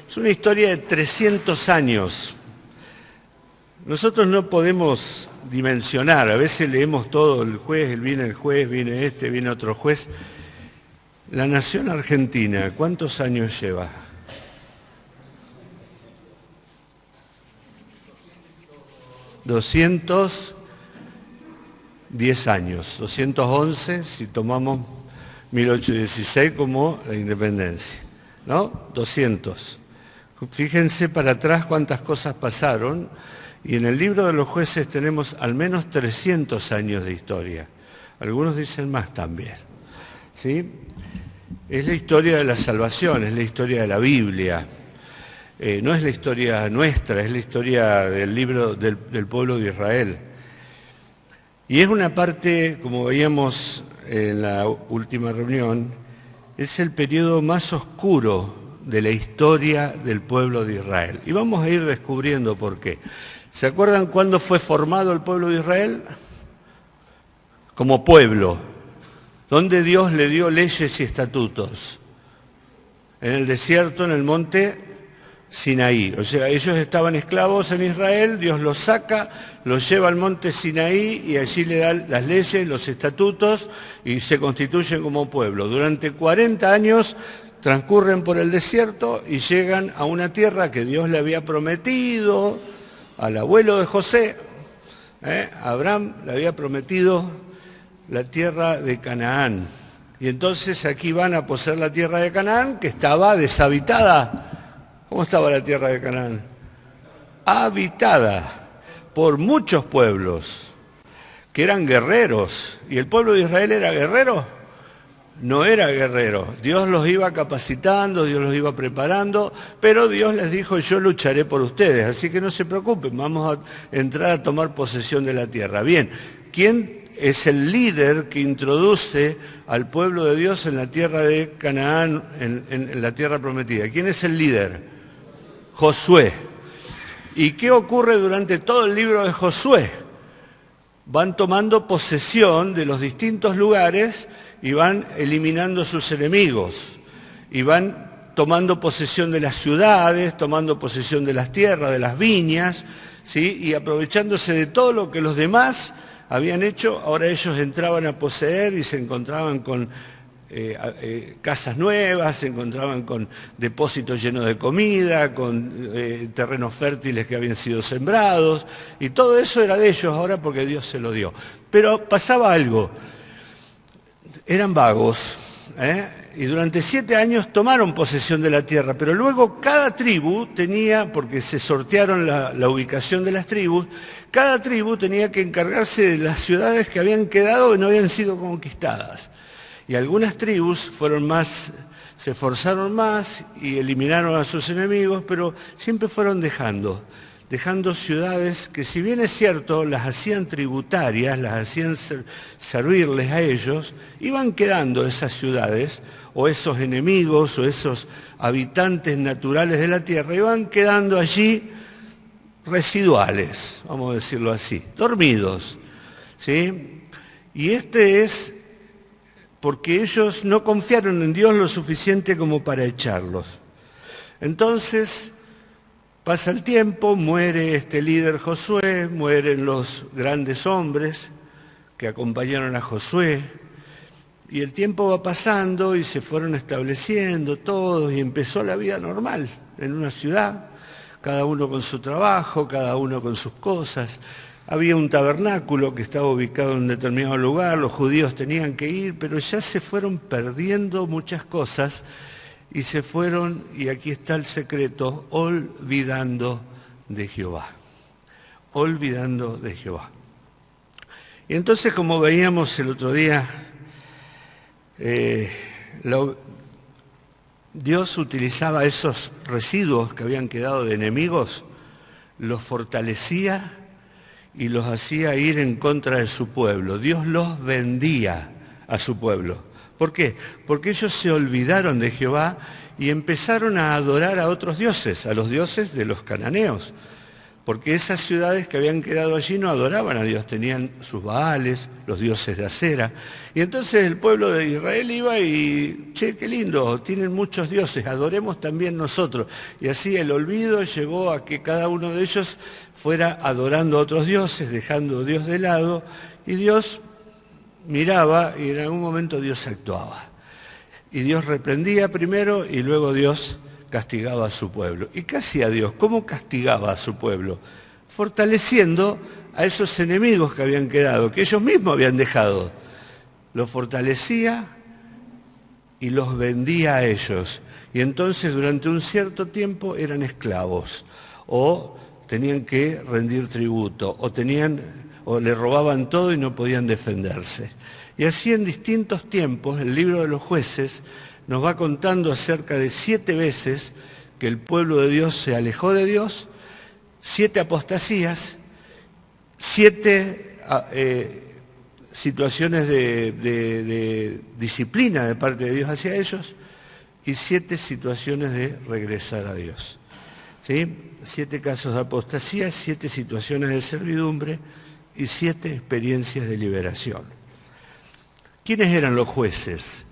Es una historia de 300 años. Nosotros no podemos dimensionar, a veces leemos todo, el juez, viene el juez, viene este, viene otro juez. La nación argentina, ¿cuántos años lleva? 210 años, 211 si tomamos 1816 como la independencia, ¿no? 200. Fíjense para atrás cuántas cosas pasaron, y en el libro de los jueces tenemos al menos 300 años de historia. Algunos dicen más también, ¿sí? Es la historia de la salvación, es la historia de la Biblia. No es la historia nuestra, es la historia del libro del pueblo de Israel. Y es una parte, como veíamos en la última reunión, es el periodo más oscuro de la historia del pueblo de Israel. Y vamos a ir descubriendo por qué. ¿Se acuerdan cuándo fue formado el pueblo de Israel? Como pueblo, donde Dios le dio leyes y estatutos. En el desierto, en el monte Sinaí. O sea, ellos estaban esclavos en Israel, Dios los saca, los lleva al monte Sinaí y allí le da las leyes, los estatutos y se constituyen como pueblo. Durante 40 años transcurren por el desierto y llegan a una tierra que Dios le había prometido al abuelo de José. Abraham le había prometido la tierra de Canaán. Y entonces aquí van a poseer la tierra de Canaán, que estaba deshabitada. ¿Cómo estaba la tierra de Canaán? Habitada por muchos pueblos que eran guerreros. ¿Y el pueblo de Israel era guerrero? No era guerrero. Dios los iba capacitando, Dios los iba preparando, pero Dios les dijo, yo lucharé por ustedes, así que no se preocupen, vamos a entrar a tomar posesión de la tierra. Bien, ¿quién es el líder que introduce al pueblo de Dios en la tierra de Canaán, en la tierra prometida? ¿Quién es el líder? Josué. ¿Y qué ocurre durante todo el libro de Josué? Van tomando posesión de los distintos lugares y van eliminando sus enemigos. Y van tomando posesión de las ciudades, tomando posesión de las tierras, de las viñas, ¿sí? Y aprovechándose de todo lo que los demás habían hecho, ahora ellos entraban a poseer y se encontraban con casas nuevas, se encontraban con depósitos llenos de comida, con terrenos fértiles que habían sido sembrados, y todo eso era de ellos ahora porque Dios se lo dio. Pero pasaba algo, eran vagos, y durante 7 años tomaron posesión de la tierra, pero luego cada tribu tenía, porque se sortearon la ubicación de las tribus, cada tribu tenía que encargarse de las ciudades que habían quedado y no habían sido conquistadas. Y algunas tribus se esforzaron más y eliminaron a sus enemigos, pero siempre fueron dejando ciudades que, si bien es cierto, las hacían tributarias, las hacían servirles a ellos, iban quedando esas ciudades, o esos enemigos, o esos habitantes naturales de la tierra, iban quedando allí residuales, vamos a decirlo así, dormidos, ¿sí? Y este es porque ellos no confiaron en Dios lo suficiente como para echarlos. Entonces, pasa el tiempo, muere este líder Josué, mueren los grandes hombres que acompañaron a Josué, y el tiempo va pasando y se fueron estableciendo todos y empezó la vida normal en una ciudad, cada uno con su trabajo, cada uno con sus cosas. Había un tabernáculo que estaba ubicado en un determinado lugar, los judíos tenían que ir, pero ya se fueron perdiendo muchas cosas y se fueron, y aquí está el secreto, olvidando de Jehová. Olvidando de Jehová. Y entonces, como veíamos el otro día, Dios utilizaba esos residuos que habían quedado de enemigos, los fortalecía y los hacía ir en contra de su pueblo. Dios los vendía a su pueblo. ¿Por qué? Porque ellos se olvidaron de Jehová y empezaron a adorar a otros dioses, a los dioses de los cananeos. porque esas ciudades que habían quedado allí no adoraban a Dios, tenían sus baales, los dioses de acera. Y entonces el pueblo de Israel iba y, che, qué lindo, tienen muchos dioses, adoremos también nosotros. Y así el olvido llevó a que cada uno de ellos fuera adorando a otros dioses, dejando a Dios de lado, y Dios miraba y en algún momento Dios actuaba. Y Dios reprendía primero y luego Dios castigaba a su pueblo. ¿Y qué hacía Dios? ¿Cómo castigaba a su pueblo? Fortaleciendo a esos enemigos que habían quedado, que ellos mismos habían dejado. Los fortalecía y los vendía a ellos. Y entonces durante un cierto tiempo eran esclavos, o tenían que rendir tributo, o le robaban todo y no podían defenderse. Y así en distintos tiempos, el libro de los jueces nos va contando acerca de 7 veces que el pueblo de Dios se alejó de Dios, 7 apostasías, 7 situaciones de disciplina de parte de Dios hacia ellos y 7 situaciones de regresar a Dios. ¿Sí? 7 casos de apostasía, 7 situaciones de servidumbre y 7 experiencias de liberación. ¿Quiénes eran los jueces?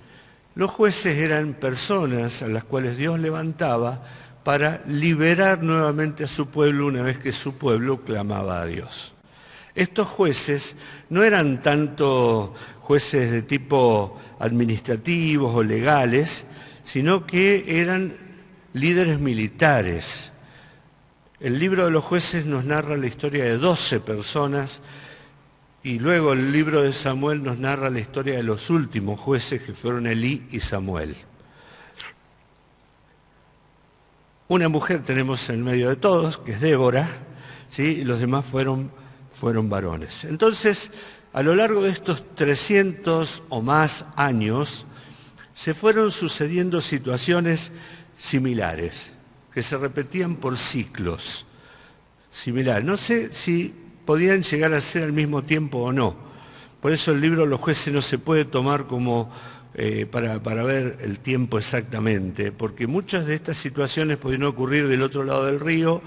Los jueces eran personas a las cuales Dios levantaba para liberar nuevamente a su pueblo una vez que su pueblo clamaba a Dios. Estos jueces no eran tanto jueces de tipo administrativos o legales, sino que eran líderes militares. El libro de los jueces nos narra la historia de 12 personas y luego el libro de Samuel nos narra la historia de los últimos jueces que fueron Elí y Samuel. Una mujer tenemos en medio de todos, que es Débora, ¿sí? Y los demás fueron varones. Entonces, a lo largo de estos 300 o más años, se fueron sucediendo situaciones similares, que se repetían por ciclos similares. No sé si podían llegar a ser al mismo tiempo o no. Por eso el libro de los jueces no se puede tomar como para ver el tiempo exactamente, porque muchas de estas situaciones podían ocurrir del otro lado del río,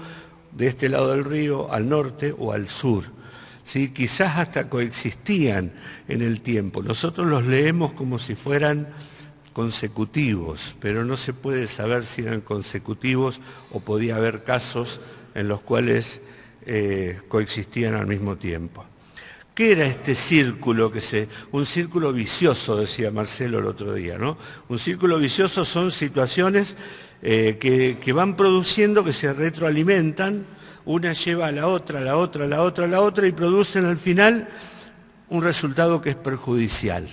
de este lado del río, al norte o al sur. ¿Sí? Quizás hasta coexistían en el tiempo. Nosotros los leemos como si fueran consecutivos, pero no se puede saber si eran consecutivos o podía haber casos en los cuales coexistían al mismo tiempo. ¿Qué era este círculo? Un círculo vicioso, decía Marcelo el otro día, ¿no? Un círculo vicioso son situaciones que van produciendo, que se retroalimentan, una lleva a la otra, a la otra, a la otra, a la otra, y producen al final un resultado que es perjudicial.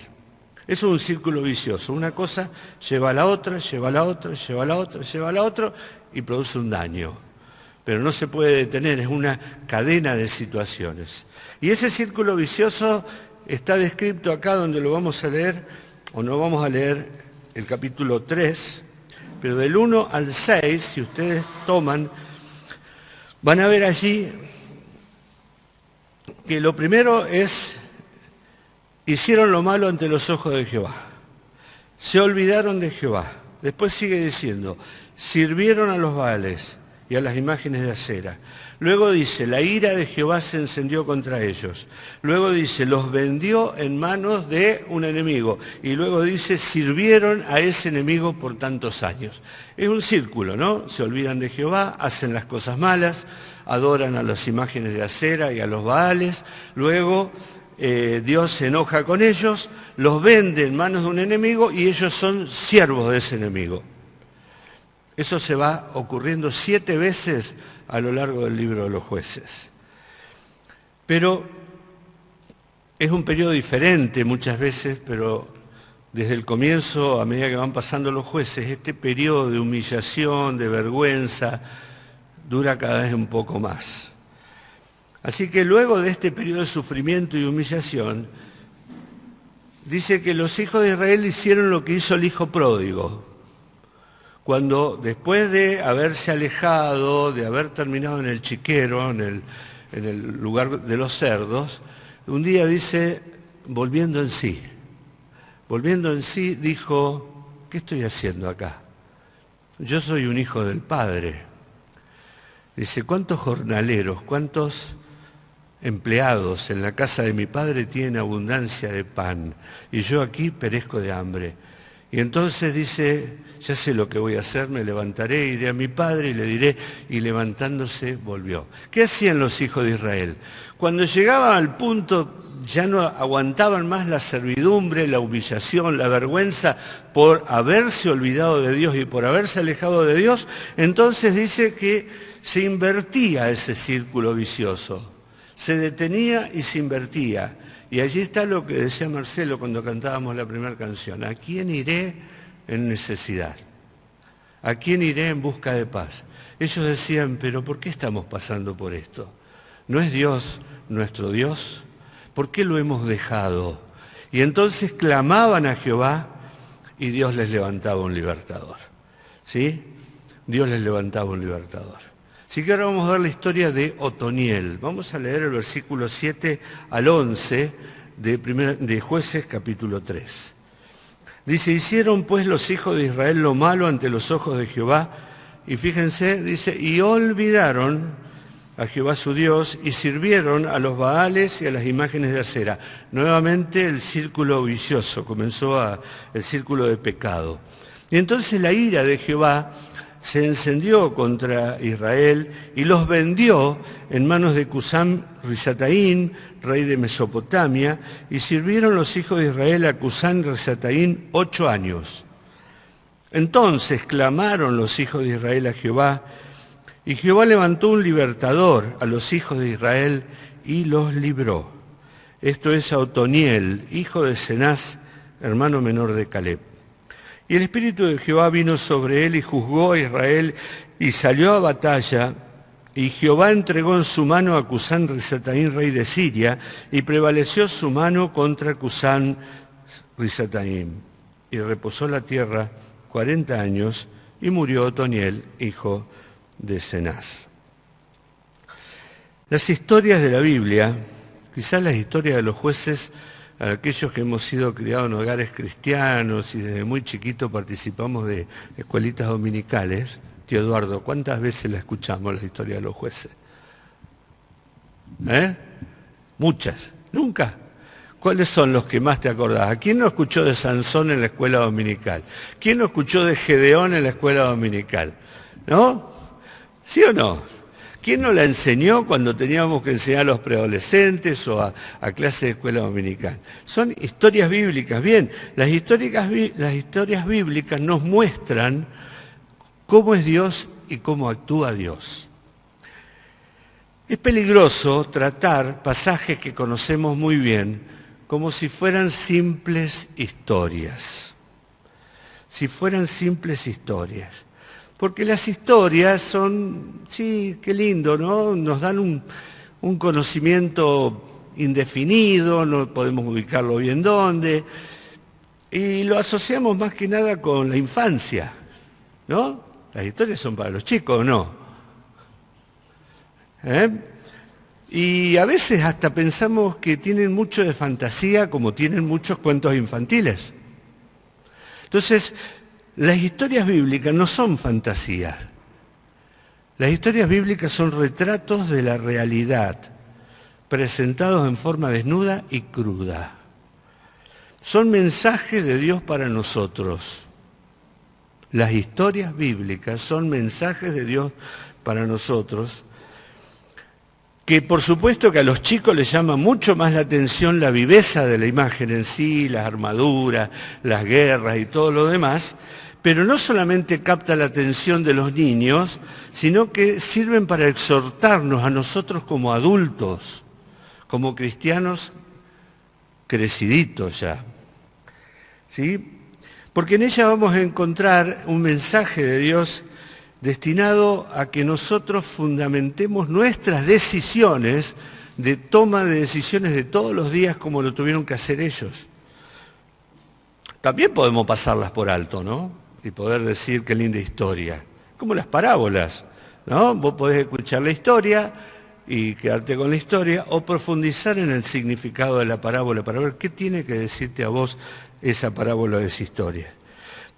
Eso es un círculo vicioso. Una cosa lleva a la otra, lleva a la otra, lleva a la otra, lleva a la otra, y produce un daño. Pero no se puede detener, es una cadena de situaciones. Y ese círculo vicioso está descrito acá donde lo vamos a leer, o no vamos a leer el capítulo 3, pero del 1 al 6, si ustedes toman, van a ver allí que lo primero es, hicieron lo malo ante los ojos de Jehová, se olvidaron de Jehová. Después sigue diciendo, sirvieron a los baales y a las imágenes de acera. Luego dice, la ira de Jehová se encendió contra ellos. Luego dice, los vendió en manos de un enemigo. Y luego dice, sirvieron a ese enemigo por tantos años. Es un círculo, ¿no? Se olvidan de Jehová, hacen las cosas malas, adoran a las imágenes de acera y a los baales. Luego Dios se enoja con ellos, los vende en manos de un enemigo y ellos son siervos de ese enemigo. Eso se va ocurriendo 7 veces a lo largo del libro de los jueces. Pero es un periodo diferente muchas veces, pero desde el comienzo, a medida que van pasando los jueces, este periodo de humillación, de vergüenza, dura cada vez un poco más. Así que luego de este periodo de sufrimiento y humillación, dice que los hijos de Israel hicieron lo que hizo el hijo pródigo. Cuando después de haberse alejado, de haber terminado en el chiquero, en el lugar de los cerdos, un día dice, volviendo en sí, dijo, ¿qué estoy haciendo acá? Yo soy un hijo del Padre. Dice, ¿cuántos jornaleros, cuántos empleados en la casa de mi padre tienen abundancia de pan y yo aquí perezco de hambre? Y entonces dice, ya sé lo que voy a hacer, me levantaré, iré a mi padre y le diré, y levantándose volvió. ¿Qué hacían los hijos de Israel? Cuando llegaban al punto, ya no aguantaban más la servidumbre, la humillación, la vergüenza por haberse olvidado de Dios y por haberse alejado de Dios, entonces dice que se invertía ese círculo vicioso. Se detenía y se invertía. Y allí está lo que decía Marcelo cuando cantábamos la primera canción. ¿A quién iré en necesidad? ¿A quién iré en busca de paz? Ellos decían, pero ¿por qué estamos pasando por esto? ¿No es Dios nuestro Dios? ¿Por qué lo hemos dejado? Y entonces clamaban a Jehová y Dios les levantaba un libertador. ¿Sí? Dios les levantaba un libertador. Así que ahora vamos a ver la historia de Otoniel. Vamos a leer el versículo 7 al 11 de Jueces capítulo 3. Dice, hicieron pues los hijos de Israel lo malo ante los ojos de Jehová. Y fíjense, dice, y olvidaron a Jehová su Dios y sirvieron a los Baales y a las imágenes de acera. Nuevamente el círculo vicioso, comenzó el círculo de pecado. Y entonces la ira de Jehová se encendió contra Israel y los vendió en manos de Cusán Risataín, rey de Mesopotamia, y sirvieron los hijos de Israel a Cusán Risataín 8 años. Entonces clamaron los hijos de Israel a Jehová, y Jehová levantó un libertador a los hijos de Israel y los libró. Esto es a Otoniel, hijo de Cenaz, hermano menor de Caleb. Y el Espíritu de Jehová vino sobre él y juzgó a Israel y salió a batalla. Y Jehová entregó en su mano a Cusán Risataín, rey de Siria, y prevaleció su mano contra Cusán Risataín. Y reposó la tierra 40 años y murió Otoniel, hijo de Cenaz. Las historias de la Biblia, quizás las historias de los jueces, aquellos que hemos sido criados en hogares cristianos y desde muy chiquito participamos de escuelitas dominicales. Tío Eduardo, ¿cuántas veces la escuchamos la historia de los jueces? Muchas. ¿Nunca? ¿Cuáles son los que más te acordás? ¿A quién no escuchó de Sansón en la escuela dominical? ¿Quién no escuchó de Gedeón en la escuela dominical? ¿No? ¿Sí o no? ¿Quién nos la enseñó cuando teníamos que enseñar a los preadolescentes o a clase de escuela dominical? Son historias bíblicas. Bien, las historias bíblicas nos muestran cómo es Dios y cómo actúa Dios. Es peligroso tratar pasajes que conocemos muy bien como si fueran simples historias. Si fueran simples historias. Porque las historias son, sí, qué lindo, ¿no? Nos dan un conocimiento indefinido, no podemos ubicarlo bien dónde, y lo asociamos más que nada con la infancia, ¿no? Las historias son para los chicos, ¿o no? Y a veces hasta pensamos que tienen mucho de fantasía, como tienen muchos cuentos infantiles. Entonces, las historias bíblicas no son fantasías. Las historias bíblicas son retratos de la realidad, presentados en forma desnuda y cruda. Son mensajes de Dios para nosotros. Las historias bíblicas son mensajes de Dios para nosotros, que por supuesto que a los chicos les llama mucho más la atención la viveza de la imagen en sí, las armaduras, las guerras y todo lo demás, pero no solamente capta la atención de los niños, sino que sirven para exhortarnos a nosotros como adultos, como cristianos creciditos ya. ¿Sí? Porque en ella vamos a encontrar un mensaje de Dios destinado a que nosotros fundamentemos nuestras decisiones de toma de decisiones de todos los días como lo tuvieron que hacer ellos. También podemos pasarlas por alto, ¿no? Y poder decir qué linda historia. Como las parábolas, ¿no? Vos podés escuchar la historia y quedarte con la historia o profundizar en el significado de la parábola para ver qué tiene que decirte a vos esa parábola o esa historia.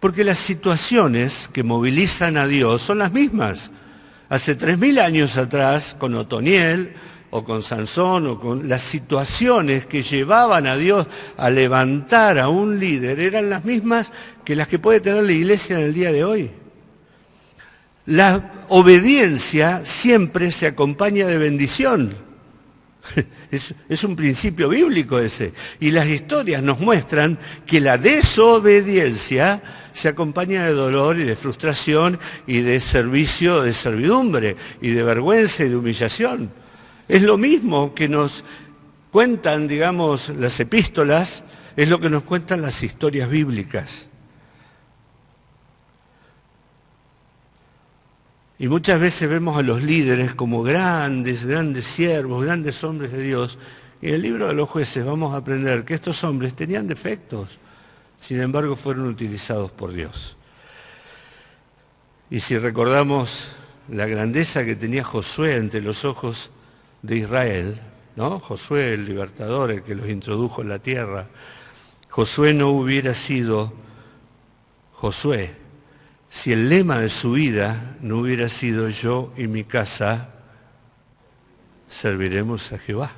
Porque las situaciones que movilizan a Dios son las mismas. Hace 3000 años atrás, con Otoniel, o con Sansón, o con las situaciones que llevaban a Dios a levantar a un líder, eran las mismas que las que puede tener la iglesia en el día de hoy. La obediencia siempre se acompaña de bendición. Es un principio bíblico ese. Y las historias nos muestran que la desobediencia se acompaña de dolor y de frustración y de servicio, de servidumbre y de vergüenza y de humillación. Es lo mismo que nos cuentan, digamos, las epístolas, es lo que nos cuentan las historias bíblicas. Y muchas veces vemos a los líderes como grandes siervos, grandes hombres de Dios. Y en el libro de los jueces vamos a aprender que estos hombres tenían defectos, sin embargo fueron utilizados por Dios. Y si recordamos la grandeza que tenía Josué ante los ojos de Israel, ¿no? Josué, el libertador, el que los introdujo en la tierra. Josué no hubiera sido Josué si el lema de su vida no hubiera sido: yo y mi casa serviremos a Jehová.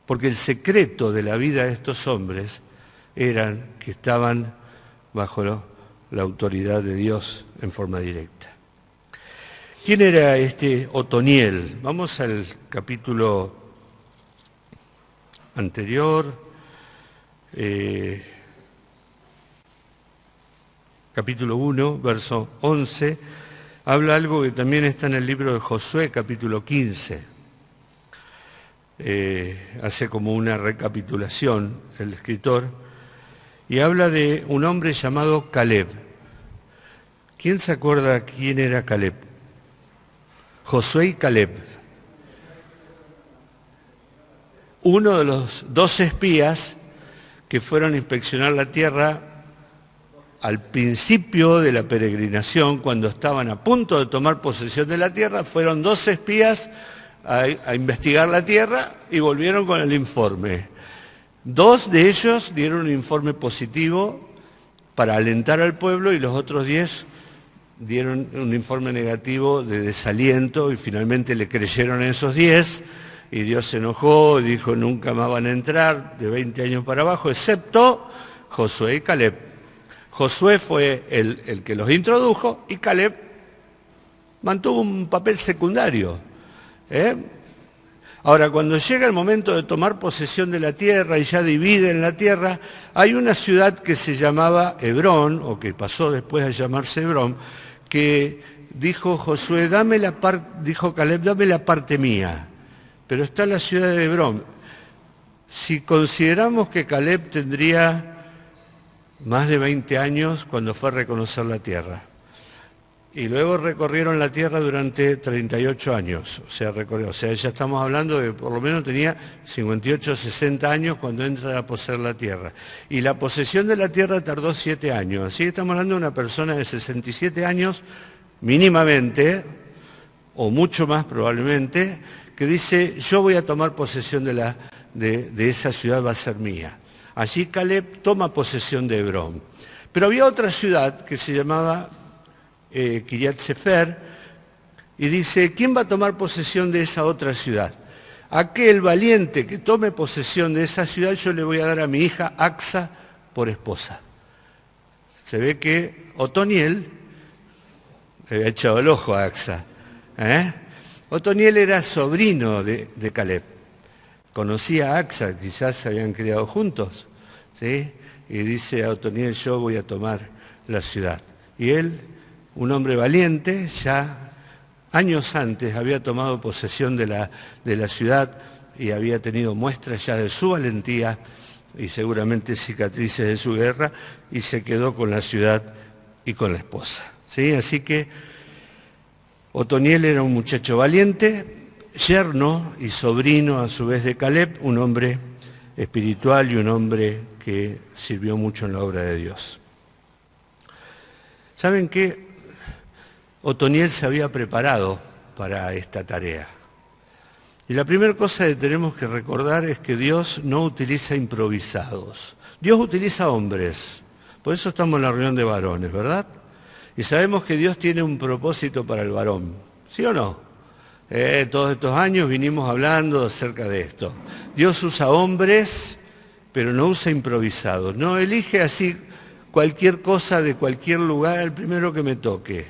Porque el secreto de la vida de estos hombres era que estaban bajo la autoridad de Dios en forma directa. ¿Quién era este Otoniel? Vamos al capítulo anterior, capítulo 1, verso 11, habla algo que también está en el libro de Josué, capítulo 15. Hace como una recapitulación el escritor y habla de un hombre llamado Caleb. ¿Quién se acuerda quién era Caleb? Josué y Caleb. Uno de los 12 espías que fueron a inspeccionar la tierra al principio de la peregrinación, cuando estaban a punto de tomar posesión de la tierra, fueron 12 espías a investigar la tierra y volvieron con el informe. 2 de ellos dieron un informe positivo para alentar al pueblo y los otros 10 dieron un informe negativo de desaliento y finalmente le creyeron a esos 10 y Dios se enojó y dijo: nunca más van a entrar de 20 años para abajo, excepto Josué y Caleb. Josué fue el que los introdujo y Caleb mantuvo un papel secundario. Ahora, cuando llega el momento de tomar posesión de la tierra y ya dividen la tierra, hay una ciudad que se llamaba Hebrón, o que pasó después a llamarse Hebrón, que dijo Josué: dijo Caleb, dame la parte mía, pero está la ciudad de Hebrón. Si consideramos que Caleb tendría más de 20 años cuando fue a reconocer la tierra, y luego recorrieron la tierra durante 38 años, o sea, ya estamos hablando de por lo menos tenía 58 o 60 años cuando entra a poseer la tierra. Y la posesión de la tierra tardó 7 años, así que estamos hablando de una persona de 67 años mínimamente, o mucho más probablemente, que dice: yo voy a tomar posesión de esa ciudad, va a ser mía. Allí Caleb toma posesión de Hebrón. Pero había otra ciudad que se llamaba Kiriat Sefer, y dice: ¿quién va a tomar posesión de esa otra ciudad? Aquel valiente que tome posesión de esa ciudad, yo le voy a dar a mi hija Acsa por esposa. Se ve que Otoniel le había echado el ojo a Acsa. Otoniel era sobrino de Caleb. Conocía a Acsa, quizás se habían criado juntos, ¿sí? Y dice a Otoniel: yo voy a tomar la ciudad. Y él, un hombre valiente, ya años antes había tomado posesión de la ciudad y había tenido muestras ya de su valentía y seguramente cicatrices de su guerra, y se quedó con la ciudad y con la esposa, ¿sí? Así que Otoniel era un muchacho valiente, yerno y sobrino a su vez de Caleb, un hombre espiritual y un hombre que sirvió mucho en la obra de Dios. ¿Saben qué? Otoniel se había preparado para esta tarea. Y la primera cosa que tenemos que recordar es que Dios no utiliza improvisados. Dios utiliza hombres. Por eso estamos en la reunión de varones, ¿verdad? Y sabemos que Dios tiene un propósito para el varón, ¿sí o no? Todos estos años vinimos hablando acerca de esto. Dios usa hombres, pero no usa improvisados. No elige así cualquier cosa de cualquier lugar al primero que me toque.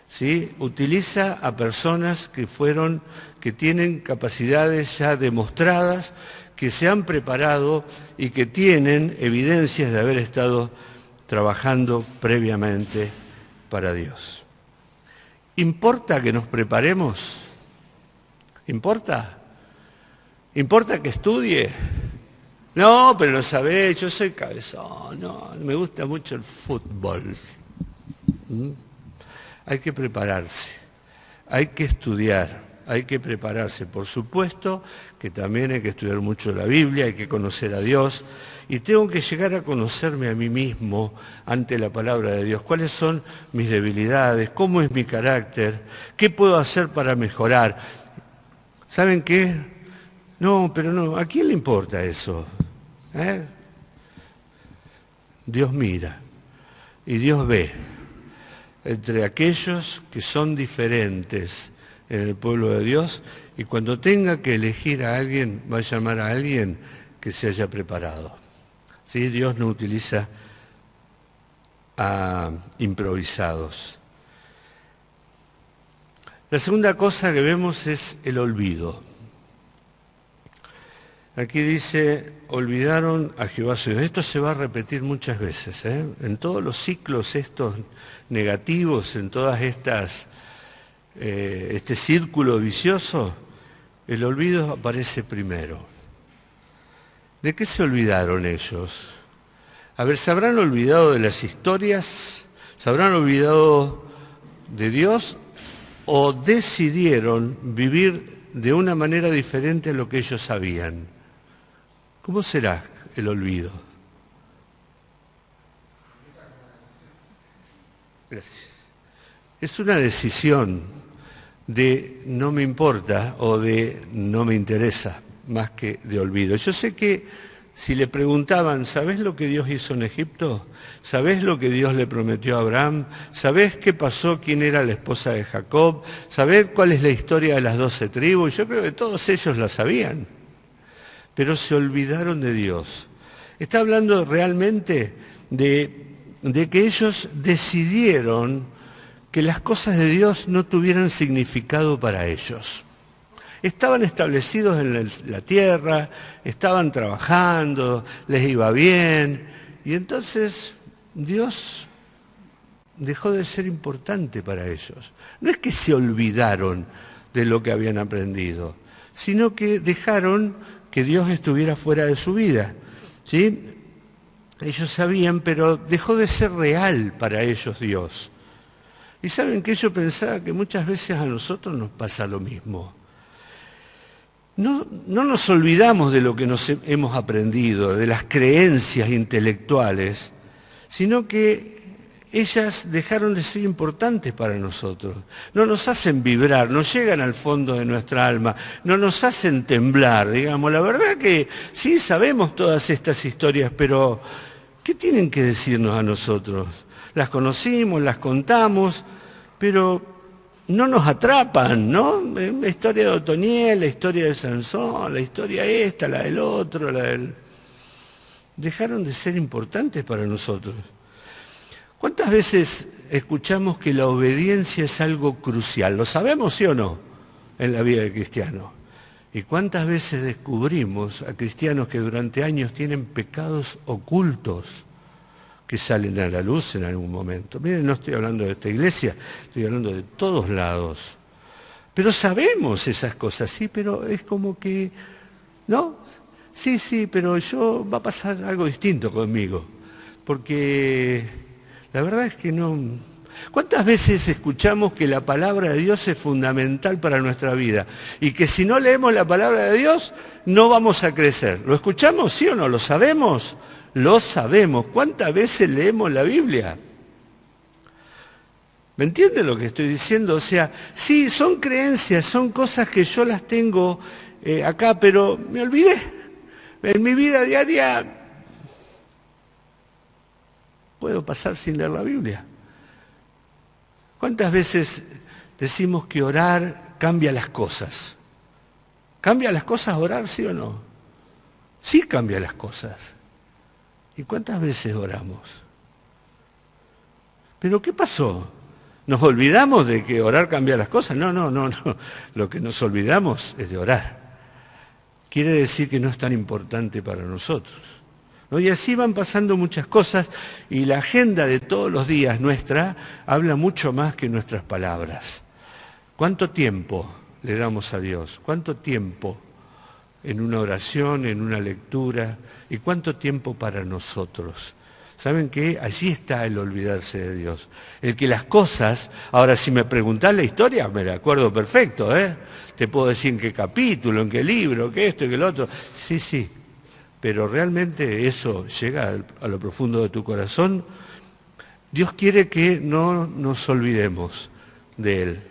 ¿Sí? Utiliza a personas que tienen capacidades ya demostradas, que se han preparado y que tienen evidencias de haber estado trabajando previamente para Dios. ¿Importa que nos preparemos? ¿Importa? ¿Importa que estudie? No, pero lo sabés, yo soy cabezón, no, me gusta mucho el fútbol. Hay que prepararse, hay que estudiar, hay que prepararse. Por supuesto que también hay que estudiar mucho la Biblia, hay que conocer a Dios y tengo que llegar a conocerme a mí mismo ante la palabra de Dios. ¿Cuáles son mis debilidades? ¿Cómo es mi carácter? ¿Qué puedo hacer para mejorar? ¿Saben qué? No, pero no, ¿a quién le importa eso? Dios mira y Dios ve entre aquellos que son diferentes en el pueblo de Dios, y cuando tenga que elegir a alguien, va a llamar a alguien que se haya preparado. ¿Sí? Dios no utiliza a improvisados. La segunda cosa que vemos es el olvido. Aquí dice, olvidaron a Jehová su Dios. Esto se va a repetir muchas veces, en todos los ciclos estos negativos, en todas estas, este círculo vicioso, el olvido aparece primero. ¿De qué se olvidaron ellos? A ver, ¿se habrán olvidado de las historias? ¿Se habrán olvidado de Dios? ¿O decidieron vivir de una manera diferente a lo que ellos sabían? ¿Cómo será el olvido? Gracias. Es una decisión de no me importa o de no me interesa, más que de olvido. Yo sé que si le preguntaban, ¿sabés lo que Dios hizo en Egipto? ¿Sabés lo que Dios le prometió a Abraham? ¿Sabés qué pasó? ¿Quién era la esposa de Jacob? ¿Sabés cuál es la historia de las 12 tribus? Yo creo que todos ellos la sabían, pero se olvidaron de Dios. Está hablando realmente de que ellos decidieron que las cosas de Dios no tuvieran significado para ellos. Estaban establecidos en la tierra, estaban trabajando, les iba bien, y entonces Dios dejó de ser importante para ellos. No es que se olvidaron de lo que habían aprendido, sino que dejaron que Dios estuviera fuera de su vida, ¿sí? Ellos sabían, pero dejó de ser real para ellos Dios. Y saben que yo pensaba que muchas veces a nosotros nos pasa lo mismo. No nos olvidamos de lo que nos hemos aprendido, de las creencias intelectuales, sino que ellas dejaron de ser importantes para nosotros. No nos hacen vibrar, no llegan al fondo de nuestra alma, no nos hacen temblar, digamos. La verdad que sí sabemos todas estas historias, pero ¿qué tienen que decirnos a nosotros? Las conocimos, las contamos, pero no nos atrapan, ¿no? La historia de Otoniel, la historia de Sansón, la historia esta, la del otro, dejaron de ser importantes para nosotros. ¿Cuántas veces escuchamos que la obediencia es algo crucial? ¿Lo sabemos, sí o no, en la vida del cristiano? ¿Y cuántas veces descubrimos a cristianos que durante años tienen pecados ocultos que salen a la luz en algún momento? Miren, no estoy hablando de esta iglesia, estoy hablando de todos lados. Pero sabemos esas cosas, sí, pero es como que, ¿no? Sí, pero va a pasar algo distinto conmigo, porque la verdad es que no. ¿Cuántas veces escuchamos que la palabra de Dios es fundamental para nuestra vida y que si no leemos la palabra de Dios no vamos a crecer? ¿Lo escuchamos, sí o no? ¿Lo sabemos? Lo sabemos. ¿Cuántas veces leemos la Biblia? ¿Me entienden lo que estoy diciendo? O sea, sí, son creencias, son cosas que yo las tengo acá, pero me olvidé. En mi vida diaria puedo pasar sin leer la Biblia. ¿Cuántas veces decimos que orar cambia las cosas? ¿Cambia las cosas orar, sí o no? Sí cambia las cosas. ¿Y cuántas veces oramos? ¿Pero qué pasó? ¿Nos olvidamos de que orar cambia las cosas? No. Lo que nos olvidamos es de orar. Quiere decir que no es tan importante para nosotros, ¿no? Y así van pasando muchas cosas y la agenda de todos los días nuestra habla mucho más que nuestras palabras. ¿Cuánto tiempo le damos a Dios? ¿Cuánto tiempo en una oración, en una lectura? ¿Y cuánto tiempo para nosotros? ¿Saben qué? Allí está el olvidarse de Dios. El que las cosas, ahora si me preguntás la historia, me la acuerdo perfecto, ¿eh? Te puedo decir en qué capítulo, en qué libro, qué esto y qué lo otro. Sí, pero realmente eso llega a lo profundo de tu corazón. Dios quiere que no nos olvidemos de Él,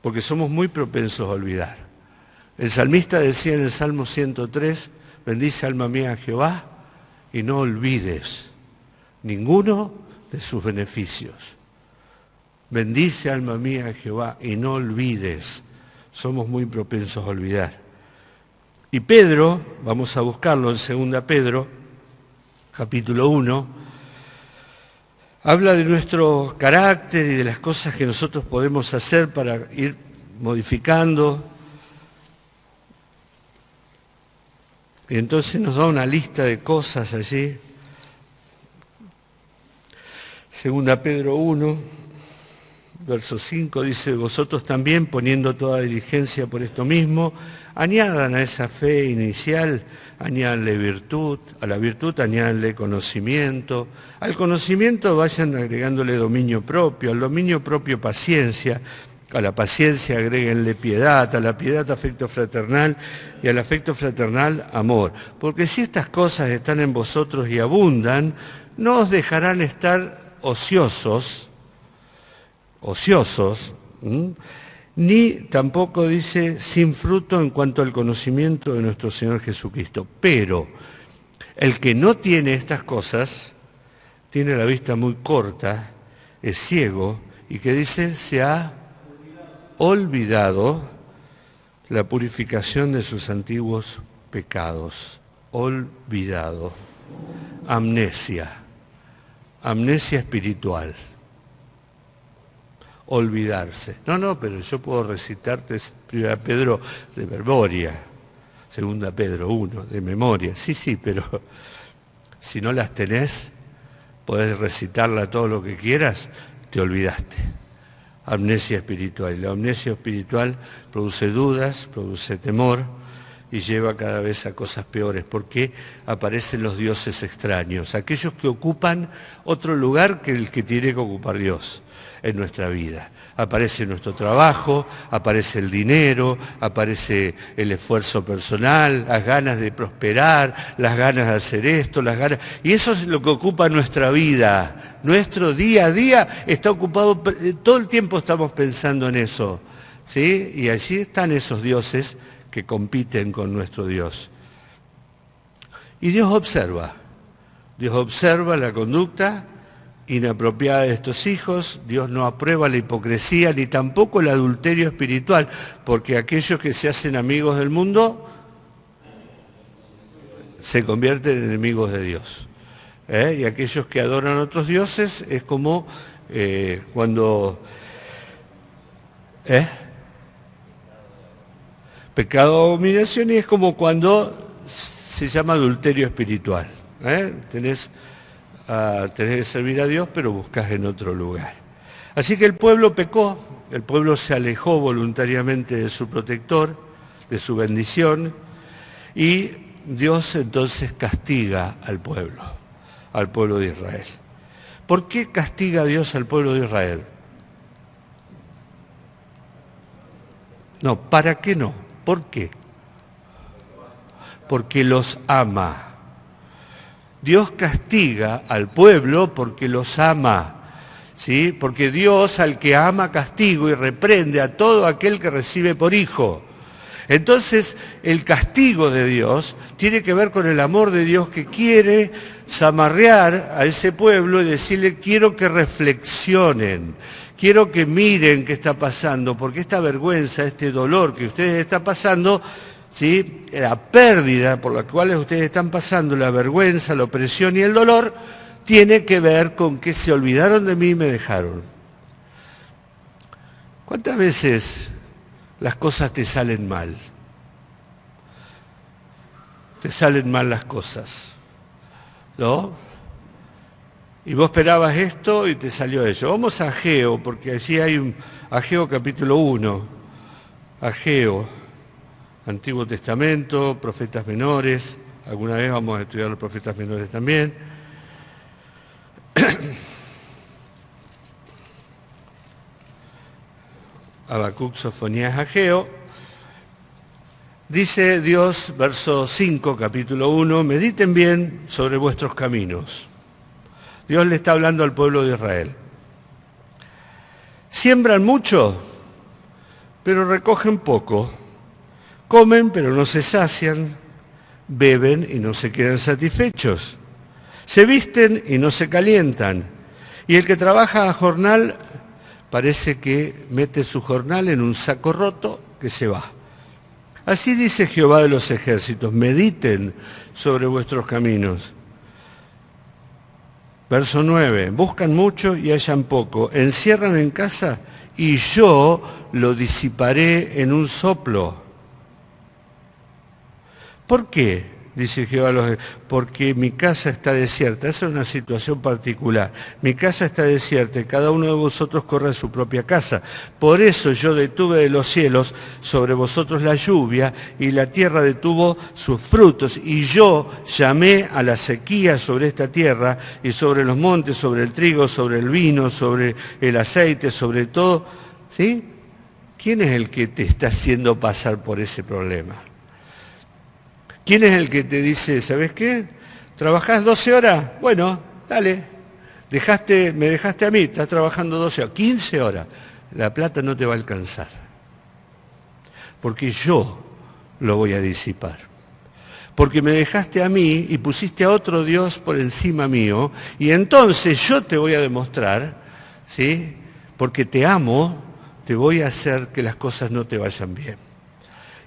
porque somos muy propensos a olvidar. El salmista decía en el Salmo 103, bendice alma mía a Jehová y no olvides ninguno de sus beneficios. Bendice alma mía a Jehová y no olvides. Somos muy propensos a olvidar. Y Pedro, vamos a buscarlo en 2 Pedro, capítulo 1, habla de nuestro carácter y de las cosas que nosotros podemos hacer para ir modificando. Y entonces nos da una lista de cosas allí. 2 Pedro 1, verso 5 dice, vosotros también, poniendo toda diligencia por esto mismo, añadan a esa fe inicial, añádanle virtud, a la virtud añádanle conocimiento, al conocimiento vayan agregándole dominio propio, al dominio propio paciencia, a la paciencia agréguenle piedad, a la piedad afecto fraternal y al afecto fraternal amor. Porque si estas cosas están en vosotros y abundan, no os dejarán estar ociosos, ni tampoco dice sin fruto en cuanto al conocimiento de nuestro Señor Jesucristo. Pero el que no tiene estas cosas, tiene la vista muy corta, es ciego, y que dice, se ha olvidado la purificación de sus antiguos pecados. Olvidado. Amnesia espiritual. Olvidarse. No, pero yo puedo recitarte 1 Pedro de memoria, 2 Pedro 1 de memoria. Sí, pero si no las tenés, podés recitarla todo lo que quieras, te olvidaste. Amnesia espiritual. Y la amnesia espiritual produce dudas, produce temor y lleva cada vez a cosas peores, porque aparecen los dioses extraños, aquellos que ocupan otro lugar que el que tiene que ocupar Dios en nuestra vida. Aparece nuestro trabajo, aparece el dinero, aparece el esfuerzo personal, las ganas de prosperar, las ganas de hacer esto, las ganas... Y eso es lo que ocupa nuestra vida. Nuestro día a día está ocupado, todo el tiempo estamos pensando en eso, ¿sí? Y allí están esos dioses que compiten con nuestro Dios. Y Dios observa la conducta inapropiada de estos hijos. Dios no aprueba la hipocresía ni tampoco el adulterio espiritual, porque aquellos que se hacen amigos del mundo se convierten en enemigos de Dios. Y aquellos que adoran a otros dioses es como cuando... Pecado de abominación, y es como cuando se llama adulterio espiritual. Tenés que servir a Dios, pero buscas en otro lugar. Así que el pueblo pecó, el pueblo se alejó voluntariamente de su protector, de su bendición, y Dios entonces castiga al pueblo de Israel. ¿Por qué castiga a Dios al pueblo de Israel? No, ¿para qué no? ¿Por qué? Porque los ama. Dios castiga al pueblo porque los ama, ¿sí? Porque Dios al que ama castigo y reprende a todo aquel que recibe por hijo. Entonces, el castigo de Dios tiene que ver con el amor de Dios que quiere zamarrear a ese pueblo y decirle, quiero que reflexionen, quiero que miren qué está pasando, porque esta vergüenza, este dolor que ustedes están pasando, ¿sí?, la pérdida por la cual ustedes están pasando, la vergüenza, la opresión y el dolor, tiene que ver con que se olvidaron de mí y me dejaron. ¿Cuántas veces las cosas te salen mal? Te salen mal las cosas, ¿no? Y vos esperabas esto y te salió eso. Vamos a Ageo, porque allí hay un Ageo capítulo 1. Ageo, Antiguo Testamento, profetas menores. Alguna vez vamos a estudiar los profetas menores también. Habacuc, Sofonías, Ageo. Dice Dios, verso 5, capítulo 1, mediten bien sobre vuestros caminos. Dios le está hablando al pueblo de Israel. Siembran mucho, pero recogen poco. Comen, pero no se sacian. Beben y no se quedan satisfechos. Se visten y no se calientan. Y el que trabaja a jornal parece que mete su jornal en un saco roto que se va. Así dice Jehová de los ejércitos, mediten sobre vuestros caminos. Verso 9, buscan mucho y hallan poco, encierran en casa y yo lo disiparé en un soplo. ¿Por qué? Dice Jehová, porque mi casa está desierta. Esa es una situación particular. Mi casa está desierta y cada uno de vosotros corre a su propia casa. Por eso yo detuve de los cielos sobre vosotros la lluvia y la tierra detuvo sus frutos. Y yo llamé a la sequía sobre esta tierra y sobre los montes, sobre el trigo, sobre el vino, sobre el aceite, sobre todo. ¿Sí? ¿Quién es el que te está haciendo pasar por ese problema? ¿Quién es el que te dice, ¿sabes qué? ¿Trabajás 12 horas? Bueno, dale. Me dejaste a mí, estás trabajando 12 horas, 15 horas. La plata no te va a alcanzar. Porque yo lo voy a disipar. Porque me dejaste a mí y pusiste a otro Dios por encima mío. Y entonces yo te voy a demostrar, ¿sí? Porque te amo, te voy a hacer que las cosas no te vayan bien.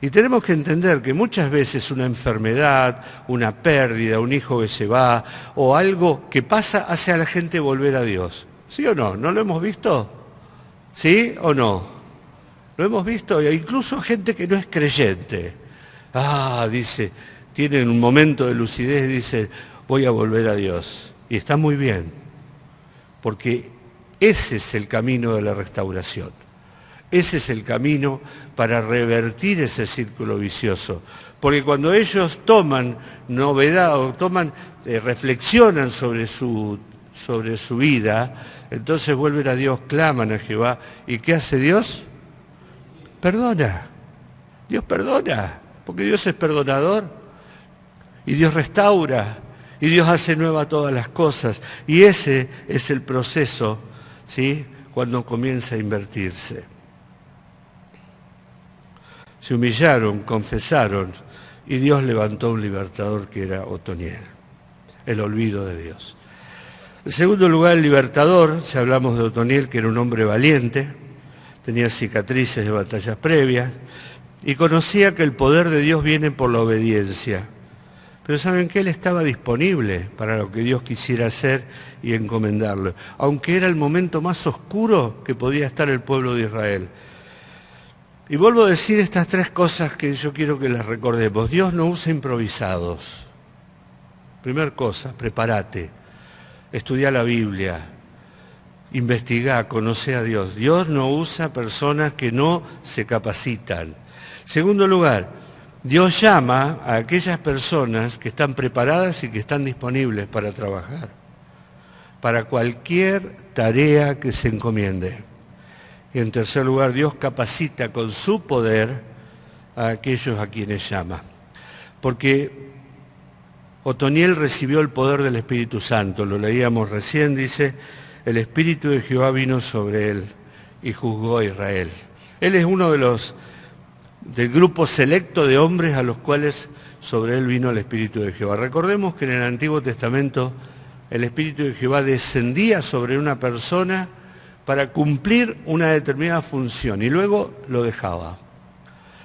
Y tenemos que entender que muchas veces una enfermedad, una pérdida, un hijo que se va, o algo que pasa hace a la gente volver a Dios. ¿Sí o no? ¿No lo hemos visto? ¿Sí o no? Lo hemos visto, e incluso gente que no es creyente. Dice, tienen un momento de lucidez y dice, voy a volver a Dios. Y está muy bien, porque ese es el camino de la restauración. Ese es el camino para revertir ese círculo vicioso. Porque cuando ellos toman novedad o reflexionan sobre su vida, entonces vuelven a Dios, claman a Jehová. ¿Y qué hace Dios? Perdona. Dios perdona, porque Dios es perdonador. Y Dios restaura. Y Dios hace nueva todas las cosas. Y ese es el proceso, ¿sí?, cuando comienza a invertirse. Se humillaron, confesaron, y Dios levantó un libertador que era Otoniel, el olvido de Dios. En segundo lugar, el libertador, si hablamos de Otoniel, que era un hombre valiente, tenía cicatrices de batallas previas, y conocía que el poder de Dios viene por la obediencia. Pero ¿saben qué? Él estaba disponible para lo que Dios quisiera hacer y encomendarlo, aunque era el momento más oscuro que podía estar el pueblo de Israel. Y vuelvo a decir estas tres cosas que yo quiero que las recordemos. Dios no usa improvisados. Primer cosa, prepárate, estudia la Biblia, investigá, conoce a Dios. Dios no usa personas que no se capacitan. Segundo lugar, Dios llama a aquellas personas que están preparadas y que están disponibles para trabajar, para cualquier tarea que se encomiende. Y en tercer lugar, Dios capacita con su poder a aquellos a quienes llama. Porque Otoniel recibió el poder del Espíritu Santo, lo leíamos recién, dice, el Espíritu de Jehová vino sobre él y juzgó a Israel. Él es uno del grupo selecto de hombres a los cuales sobre él vino el Espíritu de Jehová. Recordemos que en el Antiguo Testamento el Espíritu de Jehová descendía sobre una persona para cumplir una determinada función y luego lo dejaba.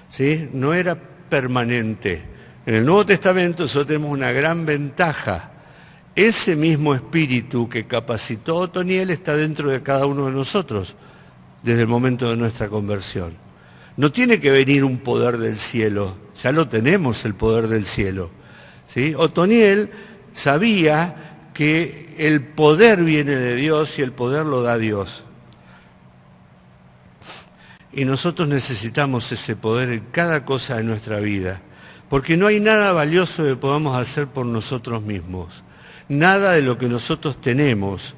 ¿Sí? No era permanente. En el Nuevo Testamento nosotros tenemos una gran ventaja. Ese mismo espíritu que capacitó a Otoniel está dentro de cada uno de nosotros desde el momento de nuestra conversión. No tiene que venir un poder del cielo, ya lo tenemos el poder del cielo. ¿Sí? Otoniel sabía que el poder viene de Dios y el poder lo da Dios. Y nosotros necesitamos ese poder en cada cosa de nuestra vida, porque no hay nada valioso que podamos hacer por nosotros mismos. Nada de lo que nosotros tenemos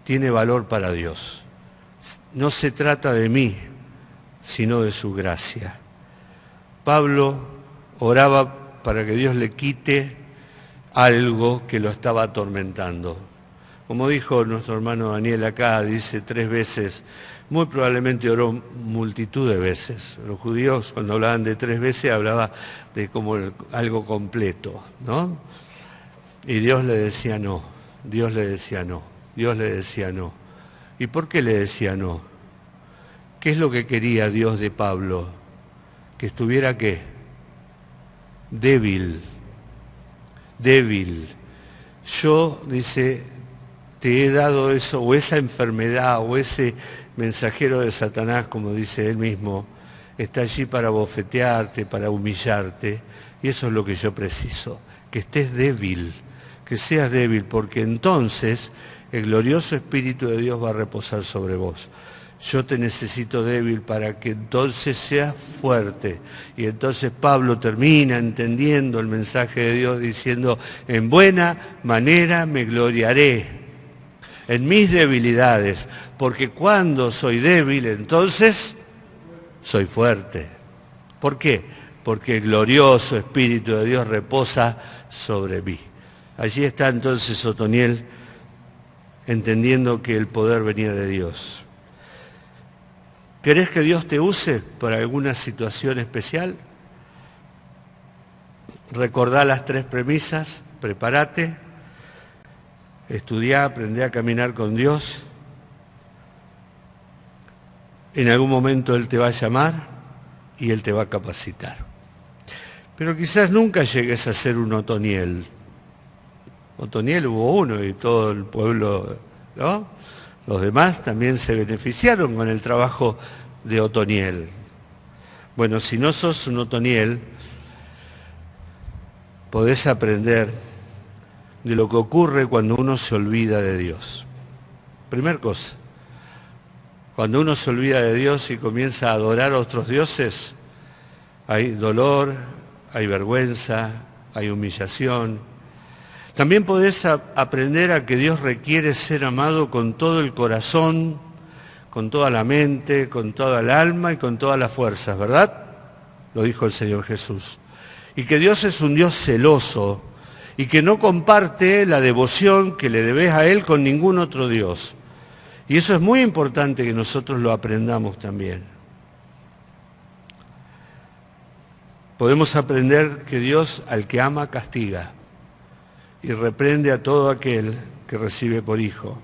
tiene valor para Dios. No se trata de mí, sino de su gracia. Pablo oraba para que Dios le quite algo que lo estaba atormentando. Como dijo nuestro hermano Daniel acá, dice 3 veces, muy probablemente oró multitud de veces. Los judíos cuando hablaban de 3 veces hablaba de como algo completo, ¿no? Y Dios le decía no, Dios le decía no, Dios le decía no. ¿Y por qué le decía no? ¿Qué es lo que quería Dios de Pablo? Que estuviera, ¿qué? Débil. Yo, dice, te he dado eso, o esa enfermedad, o ese mensajero de Satanás, como dice él mismo, está allí para bofetearte, para humillarte, y eso es lo que yo preciso, que estés débil, que seas débil, porque entonces el glorioso Espíritu de Dios va a reposar sobre vos. Yo te necesito débil para que entonces seas fuerte. Y entonces Pablo termina entendiendo el mensaje de Dios diciendo, en buena manera me gloriaré en mis debilidades, porque cuando soy débil entonces soy fuerte. ¿Por qué? Porque el glorioso Espíritu de Dios reposa sobre mí. Allí está entonces Otoniel entendiendo que el poder venía de Dios. ¿Querés que Dios te use para alguna situación especial? Recordá las 3 premisas, prepárate, estudiá, aprendé a caminar con Dios. En algún momento Él te va a llamar y Él te va a capacitar. Pero quizás nunca llegues a ser un Otoniel. Otoniel hubo uno y todo el pueblo, ¿no? Los demás también se beneficiaron con el trabajo de Otoniel. Bueno, si no sos un Otoniel, podés aprender de lo que ocurre cuando uno se olvida de Dios. Primer cosa, cuando uno se olvida de Dios y comienza a adorar a otros dioses, hay dolor, hay vergüenza, hay humillación. También podés aprender a que Dios requiere ser amado con todo el corazón, con toda la mente, con toda el alma y con todas las fuerzas, ¿verdad? Lo dijo el Señor Jesús. Y que Dios es un Dios celoso y que no comparte la devoción que le debes a Él con ningún otro Dios. Y eso es muy importante que nosotros lo aprendamos también. Podemos aprender que Dios al que ama castiga y reprende a todo aquel que recibe por hijo.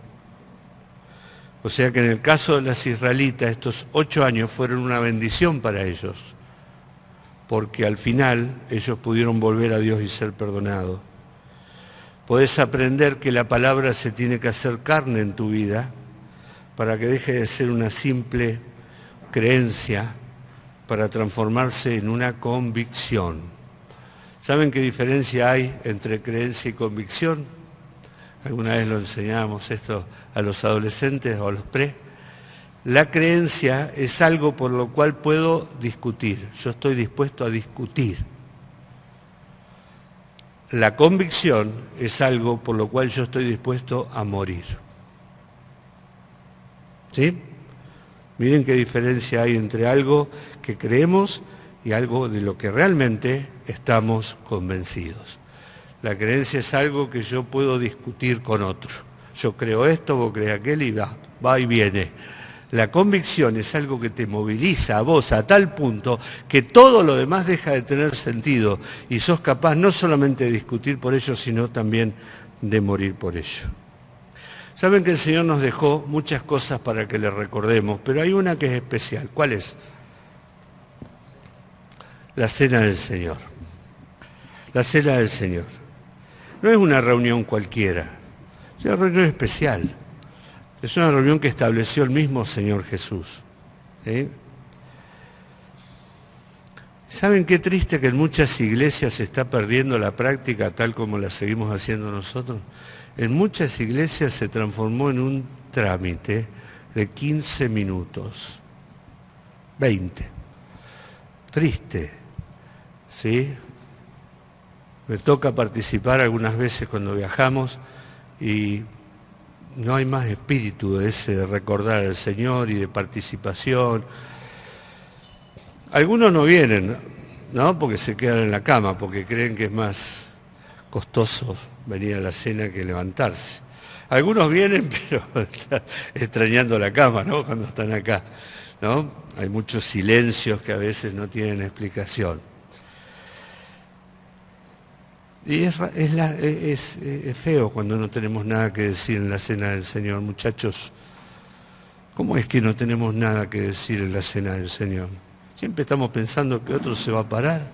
O sea que en el caso de las israelitas, estos 8 años fueron una bendición para ellos, porque al final ellos pudieron volver a Dios y ser perdonados. Podés aprender que la palabra se tiene que hacer carne en tu vida para que deje de ser una simple creencia, para transformarse en una convicción. ¿Saben qué diferencia hay entre creencia y convicción? Alguna vez lo enseñábamos esto a los adolescentes o a los pre. La creencia es algo por lo cual puedo discutir. Yo estoy dispuesto a discutir. La convicción es algo por lo cual yo estoy dispuesto a morir. ¿Sí? Miren qué diferencia hay entre algo que creemos y algo de lo que realmente estamos convencidos. La creencia es algo que yo puedo discutir con otro. Yo creo esto, vos crees aquel y va y viene. La convicción es algo que te moviliza a vos a tal punto que todo lo demás deja de tener sentido y sos capaz no solamente de discutir por ello, sino también de morir por ello. Saben que el Señor nos dejó muchas cosas para que le recordemos, pero hay una que es especial. ¿Cuál es? La cena del Señor. La cena del Señor. No es una reunión cualquiera, es una reunión especial. Es una reunión que estableció el mismo Señor Jesús. ¿Sí? ¿Saben qué triste que en muchas iglesias se está perdiendo la práctica tal como la seguimos haciendo nosotros? En muchas iglesias se transformó en un trámite de 15 minutos, 20. Triste, ¿sí? Me toca participar algunas veces cuando viajamos y no hay más espíritu de ese de recordar al Señor y de participación. Algunos no vienen, ¿no? Porque se quedan en la cama, porque creen que es más costoso venir a la cena que levantarse. Algunos vienen, pero están extrañando la cama, ¿no? Cuando están acá, ¿no? Hay muchos silencios que a veces no tienen explicación. Y es feo cuando no tenemos nada que decir en la cena del Señor. Muchachos, ¿cómo es que no tenemos nada que decir en la cena del Señor? Siempre estamos pensando que otro se va a parar.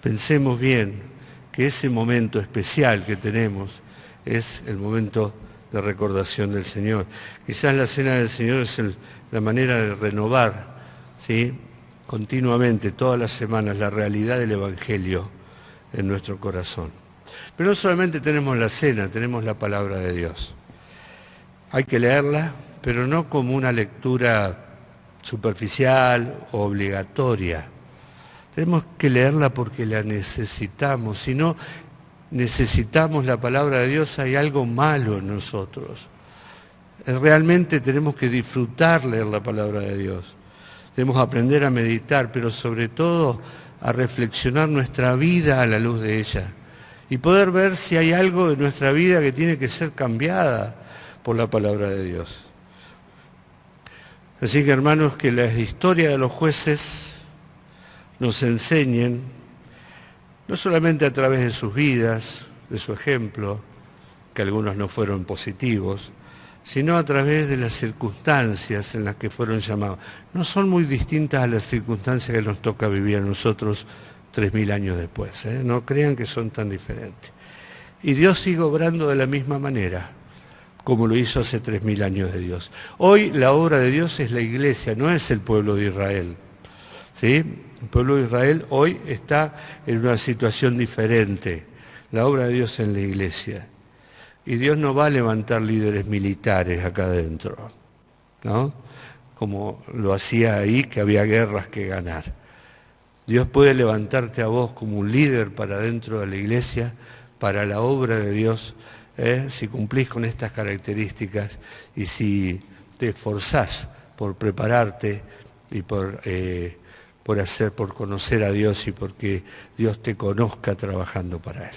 Pensemos bien que ese momento especial que tenemos es el momento de recordación del Señor. Quizás la cena del Señor es la manera de renovar, ¿sí?, continuamente, todas las semanas, la realidad del Evangelio en nuestro corazón. Pero no solamente tenemos la cena, tenemos la palabra de Dios. Hay que leerla, pero no como una lectura superficial o obligatoria. Tenemos que leerla porque la necesitamos. Si no necesitamos la palabra de Dios, hay algo malo en nosotros. Realmente tenemos que disfrutar leer la palabra de Dios. Tenemos que aprender a meditar, pero sobre todo a reflexionar nuestra vida a la luz de ella y poder ver si hay algo de nuestra vida que tiene que ser cambiada por la palabra de Dios. Así que, hermanos, que la historia de los jueces nos enseñen, no solamente a través de sus vidas, de su ejemplo, que algunos no fueron positivos, sino a través de las circunstancias en las que fueron llamados. No son muy distintas a las circunstancias que nos toca vivir a nosotros 3000 años después, ¿eh? No crean que son tan diferentes. Y Dios sigue obrando de la misma manera, como lo hizo hace 3000 años de Dios. Hoy la obra de Dios es la iglesia, no es el pueblo de Israel, ¿sí? El pueblo de Israel hoy está en una situación diferente. La obra de Dios en la iglesia. Y Dios no va a levantar líderes militares acá adentro, ¿no? Como lo hacía ahí, que había guerras que ganar. Dios puede levantarte a vos como un líder para dentro de la iglesia, para la obra de Dios, si cumplís con estas características y si te esforzás por prepararte y por conocer a Dios y porque Dios te conozca trabajando para Él.